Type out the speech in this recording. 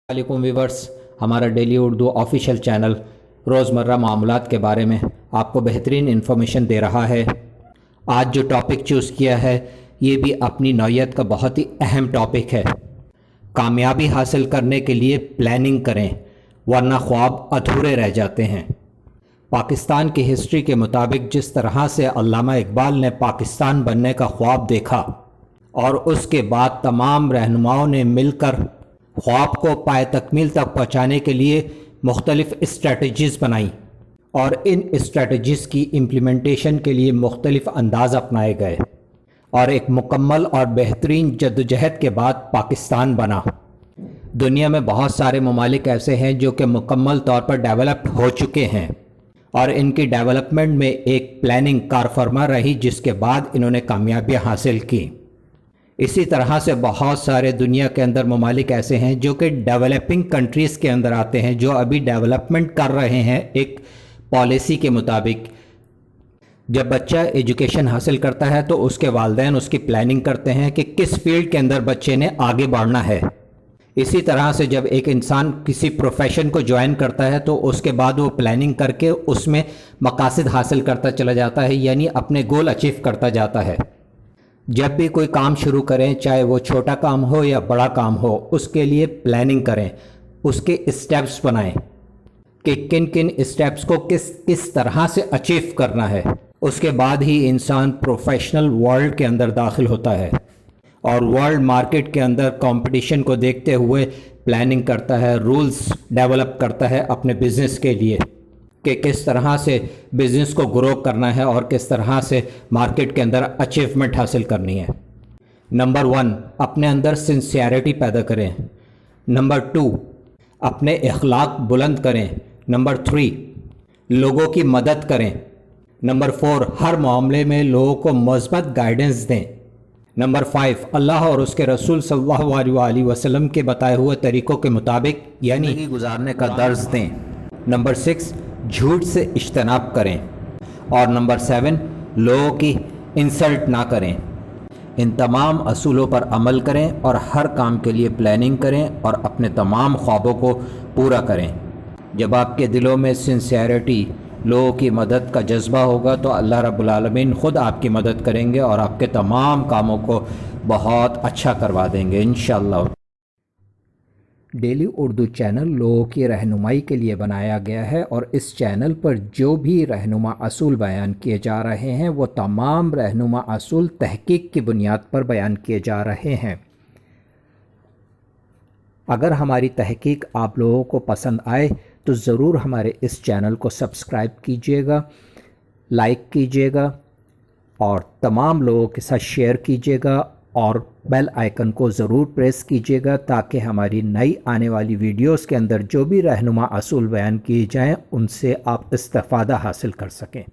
वालेकुम व्यूवर्स, हमारा daily Urdu official channel रोज़मर्रा मामलात के बारे में आपको बेहतरीन इन्फॉर्मेशन दे रहा है। आज जो टॉपिक चूज़ किया है ये भी अपनी नौयत का बहुत ही अहम टॉपिक है। कामयाबी हासिल करने के लिए प्लानिंग करें वरना ख्वाब अधूरे रह जाते हैं। पाकिस्तान की हिस्ट्री के मुताबिक जिस तरह से अल्लामा इकबाल ने पाकिस्तान बनने का ख्वाब देखा और उसके बाद तमाम रहनुमाओं ने मिलकर ख्वाब को पाए तकमील तक पहुँचाने के लिए मुख्तलिफ़ स्ट्रेटजीज़ बनाई और इन स्ट्रेटजीज़ की इम्प्लीमेंटेशन के लिए मुख्तलिफ़ अंदाज़ अपनाए गए और एक मुकम्मल और बेहतरीन जद्दोजहद के बाद पाकिस्तान बना। दुनिया में बहुत सारे ममालिक ऐसे हैं जो कि मुकम्मल तौर पर डेवलप हो चुके हैं और इनकी डेवलपमेंट में एक प्लानिंग कारफरमा रही जिसके बाद इन्होंने कामयाबियाँ हासिल की। इसी तरह से बहुत सारे दुनिया के अंदर ममालिक ऐसे हैं जो कि डेवलपिंग कंट्रीज़ के अंदर आते हैं, जो अभी डेवलपमेंट कर रहे हैं एक पॉलिसी के मुताबिक। जब बच्चा एजुकेशन हासिल करता है तो उसके वालिदैन उसकी प्लानिंग करते हैं कि किस फील्ड के अंदर बच्चे ने आगे बढ़ना है। इसी तरह से जब एक इंसान किसी प्रोफेशन को ज्वाइन करता है तो उसके बाद वो प्लानिंग करके उसमें मकासद हासिल करता चला जाता है, यानी अपने गोल अचीव करता जाता है। जब भी कोई काम शुरू करें, चाहे वो छोटा काम हो या बड़ा काम हो, उसके लिए प्लानिंग करें, उसके स्टेप्स बनाएं कि किन किन स्टेप्स को किस तरह से अचीव करना है। उसके बाद ही इंसान प्रोफेशनल वर्ल्ड के अंदर दाखिल होता है और वर्ल्ड मार्केट के अंदर कंपटीशन को देखते हुए प्लानिंग करता है, रूल्स डेवलप करता है अपने बिज़नेस के लिए कि किस तरह से बिज़नेस को ग्रो करना है और किस तरह से मार्केट के अंदर अचीवमेंट हासिल करनी है। नंबर 1, अपने अंदर सिंसियरिटी पैदा करें। नंबर 2, अपने अखलाक बुलंद करें। नंबर 3, लोगों की मदद करें। नंबर 4, हर मामले में लोगों को मज़बूत गाइडेंस दें। नंबर 5, अल्लाह और उसके रसूल सल्लल्लाहु अलैहि वसल्लम के बताए हुए तरीक़ों के मुताबिक यानी गुजारने का दर्स दें। नंबर 6, झूठ से इज्तनाब करें। और नंबर 7, लोगों की इंसल्ट ना करें। इन तमाम असूलों पर अमल करें और हर काम के लिए प्लानिंग करें और अपने तमाम ख्वाबों को पूरा करें। जब आपके दिलों में सिंसियरिटी, लोगों की मदद का जज्बा होगा तो अल्लाह रब्बुल आलमीन ख़ुद आपकी मदद करेंगे और आपके तमाम कामों को बहुत अच्छा करवा देंगे इंशाअल्लाह। डेली उर्दू चैनल लोगों की रहनुमाई के लिए बनाया गया है और इस चैनल पर जो भी रहनुमा असूल बयान किए जा रहे हैं वो तमाम रहनुमा असूल तहकीक की बुनियाद पर बयान किए जा रहे हैं। अगर हमारी तहकीक आप लोगों को पसंद आए तो ज़रूर हमारे इस चैनल को सब्सक्राइब कीजिएगा, लाइक कीजिएगा और तमाम लोगों के साथ शेयर कीजिएगा और बेल आइकन को ज़रूर प्रेस कीजिएगा ताकि हमारी नई आने वाली वीडियोस के अंदर जो भी रहनुमा असूल बयान किए जाएं उनसे आप इस्तिफ़ादा हासिल कर सकें।